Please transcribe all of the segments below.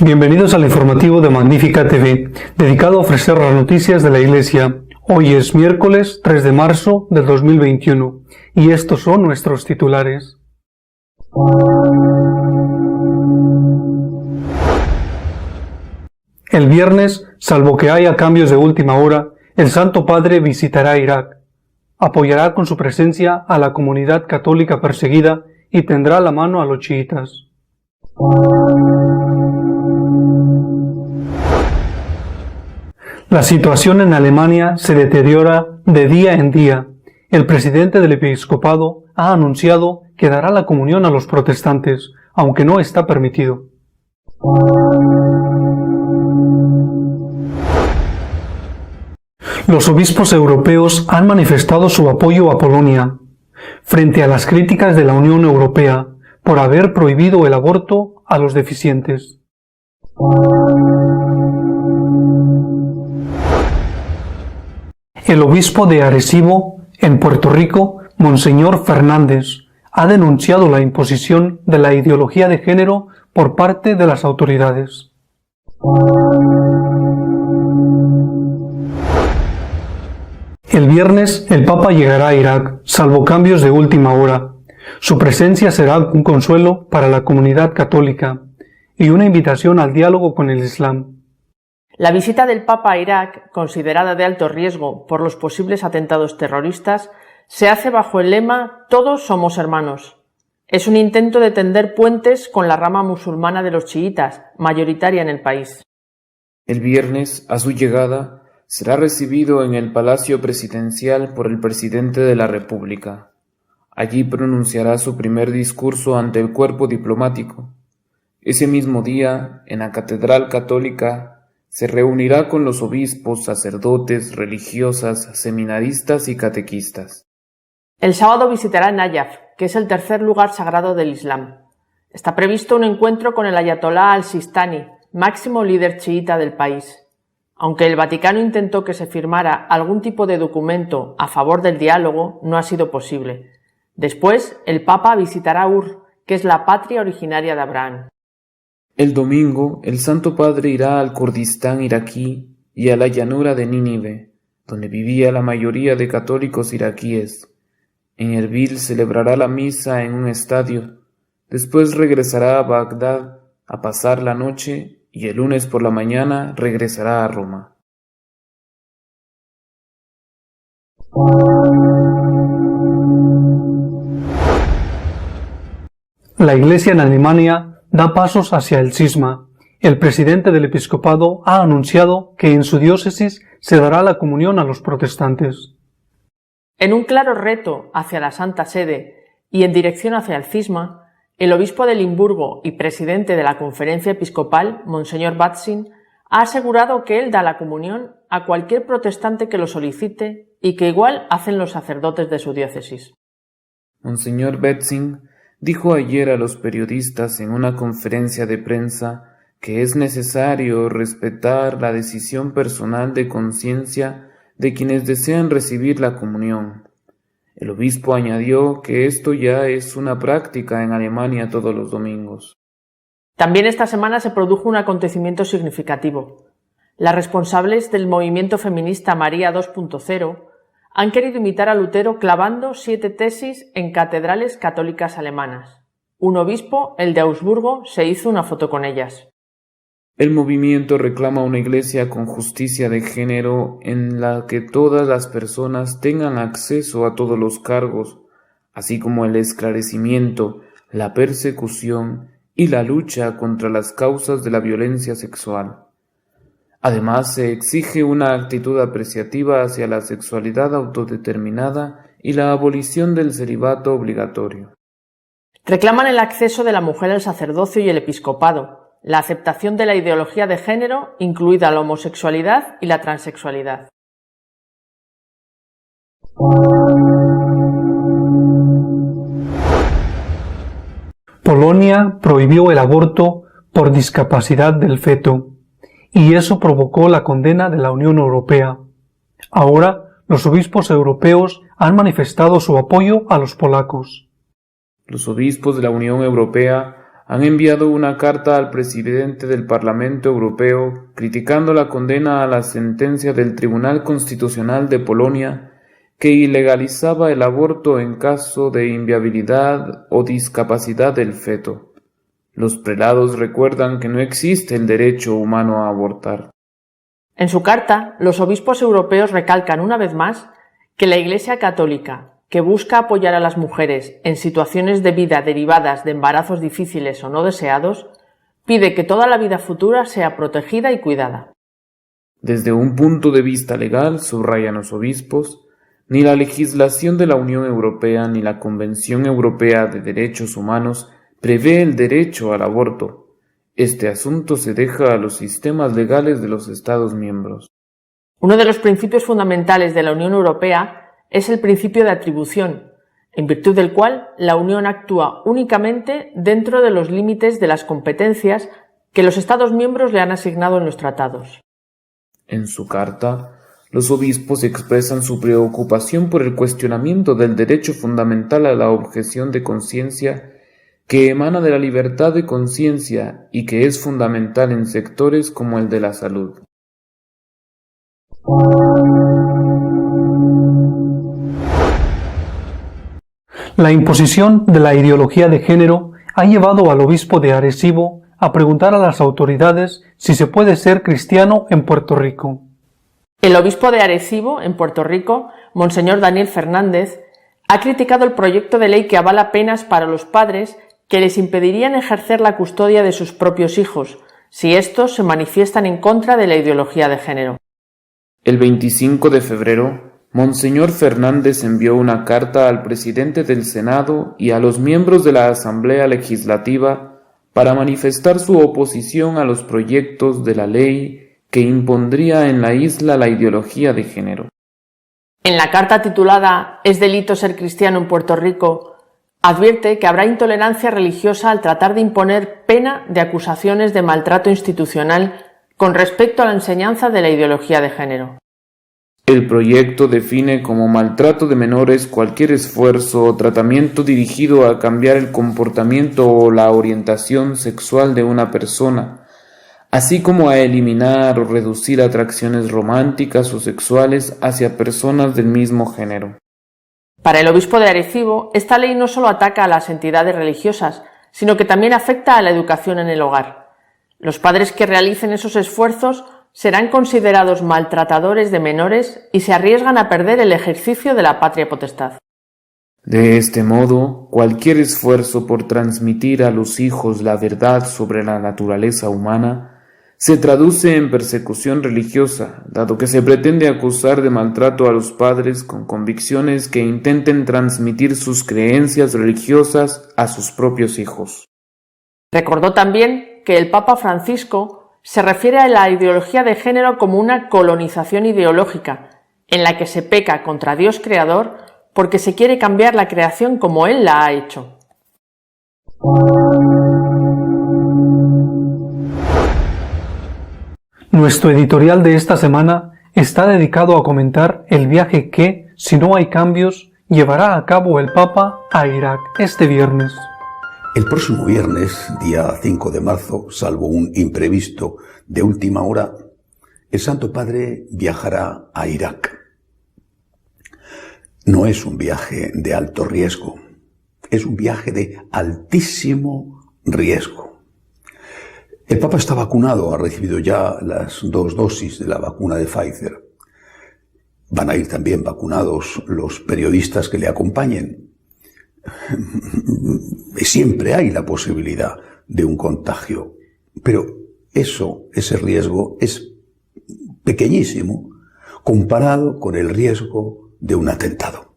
Bienvenidos al informativo de Magnífica TV, dedicado a ofrecer las noticias de la Iglesia. Hoy es miércoles 3 de marzo del 2021 y estos son nuestros titulares. El viernes, salvo que haya cambios de última hora, el Santo Padre visitará Irak. Apoyará con su presencia a la comunidad católica perseguida y tendrá la mano a los chiitas. La situación en Alemania se deteriora de día en día. El presidente del episcopado ha anunciado que dará la comunión a los protestantes, aunque no está permitido. Los obispos europeos han manifestado su apoyo a Polonia, frente a las críticas de la Unión Europea por haber prohibido el aborto a los deficientes. El obispo de Arecibo, en Puerto Rico, Monseñor Fernández, ha denunciado la imposición de la ideología de género por parte de las autoridades. El viernes, el Papa llegará a Irak, salvo cambios de última hora. Su presencia será un consuelo para la comunidad católica y una invitación al diálogo con el Islam. La visita del Papa a Irak, considerada de alto riesgo por los posibles atentados terroristas, se hace bajo el lema «Todos somos hermanos». Es un intento de tender puentes con la rama musulmana de los chiitas, mayoritaria en el país. El viernes, a su llegada, será recibido en el Palacio Presidencial por el Presidente de la República. Allí pronunciará su primer discurso ante el cuerpo diplomático. Ese mismo día, en la Catedral Católica, se reunirá con los obispos, sacerdotes, religiosas, seminaristas y catequistas. El sábado visitará Nayaf, que es el tercer lugar sagrado del Islam. Está previsto un encuentro con el ayatolá al-Sistani, máximo líder chiita del país. Aunque el Vaticano intentó que se firmara algún tipo de documento a favor del diálogo, no ha sido posible. Después, el Papa visitará Ur, que es la patria originaria de Abraham. El domingo, el Santo Padre irá al Kurdistán iraquí y a la llanura de Nínive, donde vivía la mayoría de católicos iraquíes. En Erbil celebrará la misa en un estadio. Después regresará a Bagdad a pasar la noche y el lunes por la mañana regresará a Roma. La Iglesia en Alemania da pasos hacia el cisma. El presidente del episcopado ha anunciado que en su diócesis se dará la comunión a los protestantes. En un claro reto hacia la Santa Sede y en dirección hacia el cisma, el obispo de Limburgo y presidente de la Conferencia Episcopal, Monseñor Batzin, ha asegurado que él da la comunión a cualquier protestante que lo solicite y que igual hacen los sacerdotes de su diócesis. Monseñor Batzin dijo ayer a los periodistas en una conferencia de prensa que es necesario respetar la decisión personal de conciencia de quienes desean recibir la comunión. El obispo añadió que esto ya es una práctica en Alemania todos los domingos. También esta semana se produjo un acontecimiento significativo. Las responsables del movimiento feminista María 2.0 han querido imitar a Lutero clavando 7 tesis en catedrales católicas alemanas. Un obispo, el de Augsburgo, se hizo una foto con ellas. El movimiento reclama una iglesia con justicia de género en la que todas las personas tengan acceso a todos los cargos, así como el esclarecimiento, la persecución y la lucha contra las causas de la violencia sexual. Además, se exige una actitud apreciativa hacia la sexualidad autodeterminada y la abolición del celibato obligatorio. Reclaman el acceso de la mujer al sacerdocio y el episcopado, la aceptación de la ideología de género, incluida la homosexualidad y la transexualidad. Polonia prohibió el aborto por discapacidad del feto, y eso provocó la condena de la Unión Europea. Ahora, los obispos europeos han manifestado su apoyo a los polacos. Los obispos de la Unión Europea han enviado una carta al presidente del Parlamento Europeo criticando la condena a la sentencia del Tribunal Constitucional de Polonia que ilegalizaba el aborto en caso de inviabilidad o discapacidad del feto. Los prelados recuerdan que no existe el derecho humano a abortar. En su carta, los obispos europeos recalcan una vez más que la Iglesia Católica, que busca apoyar a las mujeres en situaciones de vida derivadas de embarazos difíciles o no deseados, pide que toda la vida futura sea protegida y cuidada. Desde un punto de vista legal, subrayan los obispos, ni la legislación de la Unión Europea ni la Convención Europea de Derechos Humanos prevé el derecho al aborto. Este asunto se deja a los sistemas legales de los Estados miembros. Uno de los principios fundamentales de la Unión Europea es el principio de atribución, en virtud del cual la Unión actúa únicamente dentro de los límites de las competencias que los Estados miembros le han asignado en los tratados. En su carta, los obispos expresan su preocupación por el cuestionamiento del derecho fundamental a la objeción de conciencia que emana de la libertad de conciencia y que es fundamental en sectores como el de la salud. La imposición de la ideología de género ha llevado al obispo de Arecibo a preguntar a las autoridades si se puede ser cristiano en Puerto Rico. El obispo de Arecibo, en Puerto Rico, Monseñor Daniel Fernández, ha criticado el proyecto de ley que avala penas para los padres que les impedirían ejercer la custodia de sus propios hijos, si estos se manifiestan en contra de la ideología de género. El 25 de febrero, Monseñor Fernández envió una carta al presidente del Senado y a los miembros de la Asamblea Legislativa para manifestar su oposición a los proyectos de la ley que impondría en la isla la ideología de género. En la carta titulada «¿Es delito ser cristiano en Puerto Rico?», advierte que habrá intolerancia religiosa al tratar de imponer pena de acusaciones de maltrato institucional con respecto a la enseñanza de la ideología de género. El proyecto define como maltrato de menores cualquier esfuerzo o tratamiento dirigido a cambiar el comportamiento o la orientación sexual de una persona, así como a eliminar o reducir atracciones románticas o sexuales hacia personas del mismo género. Para el obispo de Arecibo, esta ley no solo ataca a las entidades religiosas, sino que también afecta a la educación en el hogar. Los padres que realicen esos esfuerzos serán considerados maltratadores de menores y se arriesgan a perder el ejercicio de la patria potestad. De este modo, cualquier esfuerzo por transmitir a los hijos la verdad sobre la naturaleza humana se traduce en persecución religiosa, dado que se pretende acusar de maltrato a los padres con convicciones que intenten transmitir sus creencias religiosas a sus propios hijos. Recordó también que el Papa Francisco se refiere a la ideología de género como una colonización ideológica, en la que se peca contra Dios creador porque se quiere cambiar la creación como Él la ha hecho. Nuestro editorial de esta semana está dedicado a comentar el viaje que, si no hay cambios, llevará a cabo el Papa a Irak este viernes. El próximo viernes, día 5 de marzo, salvo un imprevisto de última hora, el Santo Padre viajará a Irak. No es un viaje de alto riesgo, es un viaje de altísimo riesgo. El Papa está vacunado, ha recibido ya las 2 dosis de la vacuna de Pfizer. Van a ir también vacunados los periodistas que le acompañen. Siempre hay la posibilidad de un contagio, pero ese riesgo es pequeñísimo comparado con el riesgo de un atentado.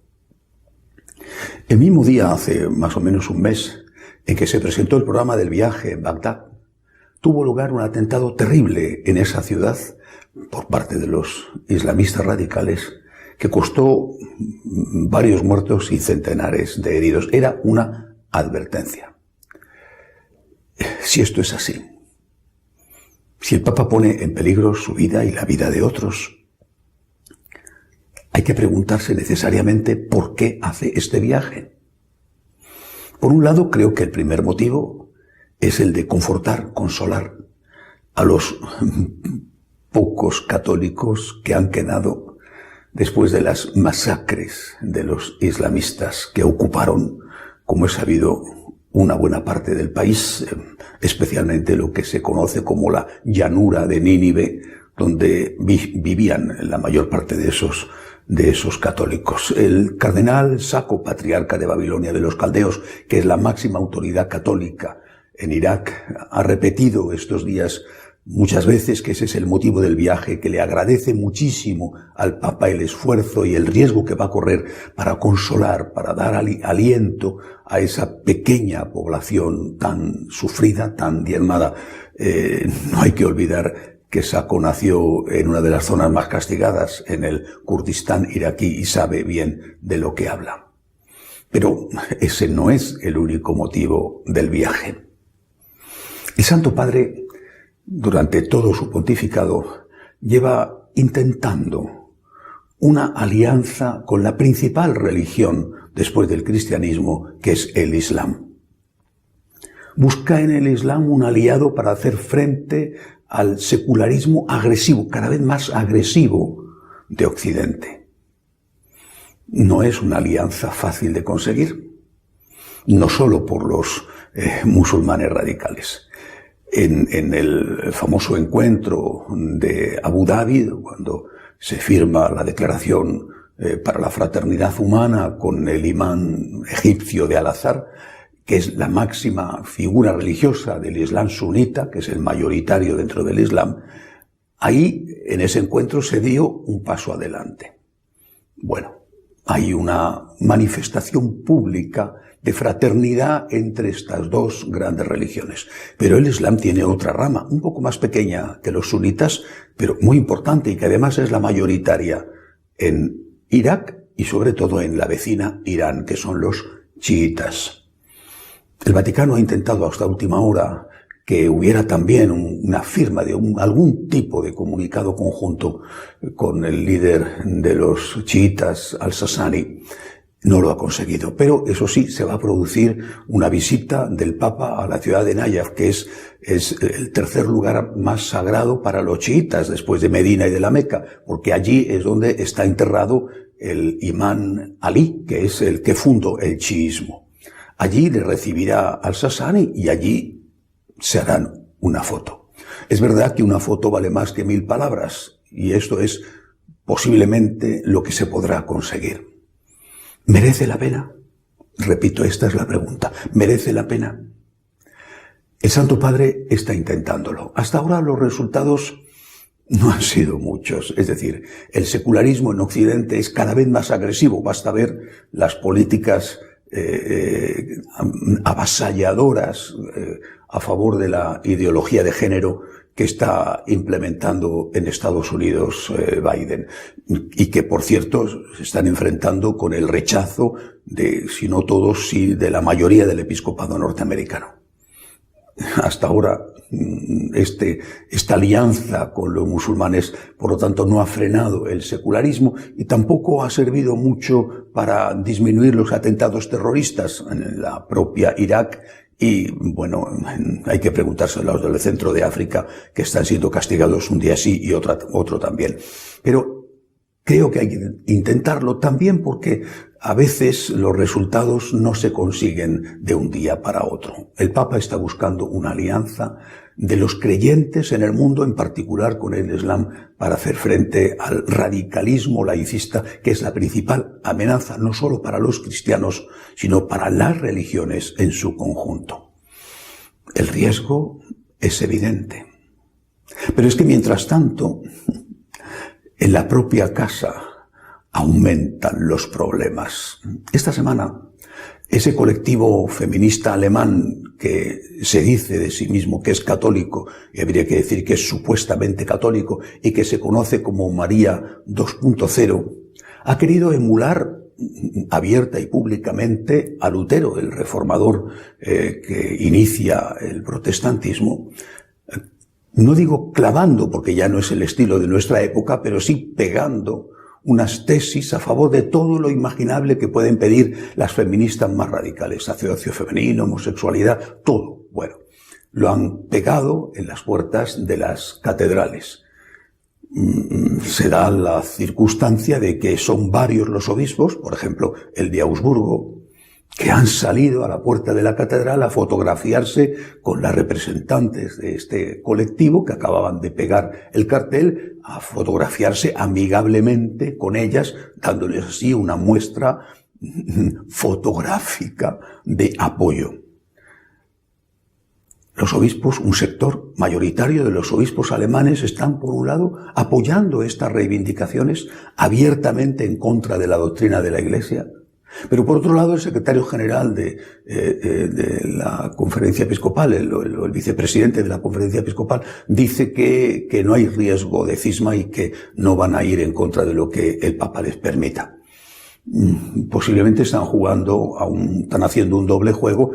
El mismo día, hace más o menos un mes, en que se presentó el programa del viaje en Bagdad, tuvo lugar un atentado terrible en esa ciudad por parte de los islamistas radicales que costó varios muertos y centenares de heridos. Era una advertencia. Si esto es así, si el Papa pone en peligro su vida y la vida de otros, hay que preguntarse necesariamente por qué hace este viaje. Por un lado, creo que el primer motivo es el de confortar, consolar a los pocos católicos que han quedado después de las masacres de los islamistas que ocuparon, como es sabido, una buena parte del país, especialmente lo que se conoce como la llanura de Nínive, donde vivían la mayor parte de esos católicos. El cardenal Saco, patriarca de Babilonia de los caldeos, que es la máxima autoridad católica en Irak, ha repetido estos días muchas veces que ese es el motivo del viaje, que le agradece muchísimo al Papa el esfuerzo y el riesgo que va a correr para consolar, para dar aliento a esa pequeña población tan sufrida, tan diezmada. No hay que olvidar que Saco nació en una de las zonas más castigadas, en el Kurdistán iraquí, y sabe bien de lo que habla. Pero ese no es el único motivo del viaje. El Santo Padre, durante todo su pontificado, lleva intentando una alianza con la principal religión después del cristianismo, que es el Islam. Busca en el Islam un aliado para hacer frente al secularismo agresivo, cada vez más agresivo, de Occidente. No es una alianza fácil de conseguir, no solo por los musulmanes radicales. En el famoso encuentro de Abu Dhabi, cuando se firma la declaración para la fraternidad humana con el imán egipcio de Al-Azhar, que es la máxima figura religiosa del Islam sunita, que es el mayoritario dentro del Islam, ahí en ese encuentro se dio un paso adelante. Bueno, hay una manifestación pública de fraternidad entre estas dos grandes religiones. Pero el Islam tiene otra rama, un poco más pequeña que los sunitas, pero muy importante y que además es la mayoritaria en Irak y sobre todo en la vecina Irán, que son los chiitas. El Vaticano ha intentado hasta última hora que hubiera también una firma de algún tipo de comunicado conjunto con el líder de los chiitas, al-Sassani. No lo ha conseguido, pero eso sí, se va a producir una visita del Papa a la ciudad de Nayaf, que es el tercer lugar más sagrado para los chiitas, después de Medina y de la Meca, porque allí es donde está enterrado el imán Ali, que es el que fundó el chiismo. Allí le recibirá al-Sassani y allí se harán una foto. Es verdad que una foto vale más que 1000 palabras, y esto es posiblemente lo que se podrá conseguir. ¿Merece la pena? Repito, esta es la pregunta. ¿Merece la pena? El Santo Padre está intentándolo. Hasta ahora los resultados no han sido muchos. Es decir, el secularismo en Occidente es cada vez más agresivo. Basta ver las políticas avasalladoras a favor de la ideología de género que está implementando en Estados Unidos Biden, y que, por cierto, se están enfrentando con el rechazo de, si no todos, sí de la mayoría del episcopado norteamericano. Hasta ahora, esta alianza con los musulmanes, por lo tanto, no ha frenado el secularismo y tampoco ha servido mucho para disminuir los atentados terroristas en la propia Irak. Y, bueno, hay que preguntarse a los del centro de África, que están siendo castigados un día sí y otro también. Pero creo que hay que intentarlo también porque a veces los resultados no se consiguen de un día para otro. El Papa está buscando una alianza de los creyentes en el mundo, en particular con el Islam, para hacer frente al radicalismo laicista, que es la principal amenaza no solo para los cristianos, sino para las religiones en su conjunto. El riesgo es evidente. Pero es que mientras tanto, en la propia casa aumentan los problemas. Esta semana, ese colectivo feminista alemán que se dice de sí mismo que es católico, y habría que decir que es supuestamente católico, y que se conoce como María 2.0, ha querido emular abierta y públicamente a Lutero, el reformador que inicia el protestantismo. No digo clavando, porque ya no es el estilo de nuestra época, pero sí pegando unas tesis a favor de todo lo imaginable que pueden pedir las feministas más radicales, sacerdocio femenino, homosexualidad, todo. Bueno, lo han pegado en las puertas de las catedrales. Se da la circunstancia de que son varios los obispos, por ejemplo, el de Augsburgo, que han salido a la puerta de la catedral a fotografiarse con las representantes de este colectivo que acababan de pegar el cartel, a fotografiarse amigablemente con ellas, dándoles así una muestra fotográfica de apoyo. Los obispos, un sector mayoritario de los obispos alemanes, están, por un lado, apoyando estas reivindicaciones abiertamente en contra de la doctrina de la Iglesia. Pero por otro lado, el secretario general de la Conferencia Episcopal, el vicepresidente de la Conferencia Episcopal, dice que no hay riesgo de cisma y que no van a ir en contra de lo que el Papa les permita. Posiblemente están están haciendo un doble juego,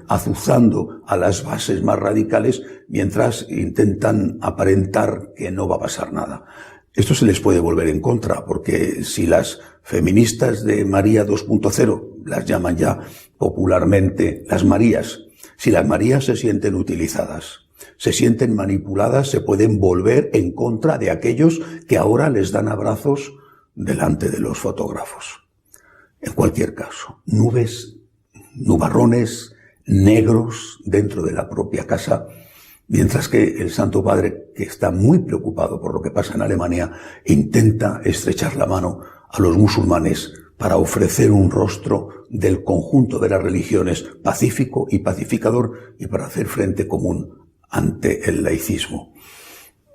azuzando a las bases más radicales mientras intentan aparentar que no va a pasar nada. Esto se les puede volver en contra, porque si las feministas de María 2.0, las llaman ya popularmente las Marías, si las Marías se sienten utilizadas, se sienten manipuladas, se pueden volver en contra de aquellos que ahora les dan abrazos delante de los fotógrafos. En cualquier caso, nubarrones negros dentro de la propia casa, mientras que el Santo Padre, que está muy preocupado por lo que pasa en Alemania, intenta estrechar la mano a los musulmanes para ofrecer un rostro del conjunto de las religiones pacífico y pacificador y para hacer frente común ante el laicismo.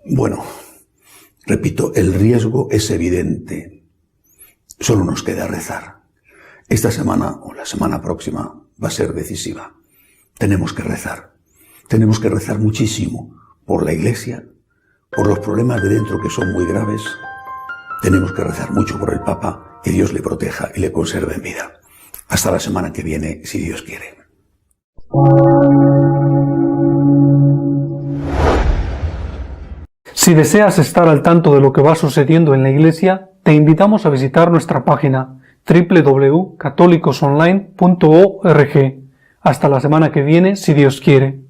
Bueno, repito, el riesgo es evidente. Solo nos queda rezar. Esta semana o la semana próxima va a ser decisiva. Tenemos que rezar. Tenemos que rezar muchísimo por la Iglesia, por los problemas de dentro que son muy graves. Tenemos que rezar mucho por el Papa, que Dios le proteja y le conserve en vida. Hasta la semana que viene, si Dios quiere. Si deseas estar al tanto de lo que va sucediendo en la Iglesia, te invitamos a visitar nuestra página www.católicosonline.org. Hasta la semana que viene, si Dios quiere.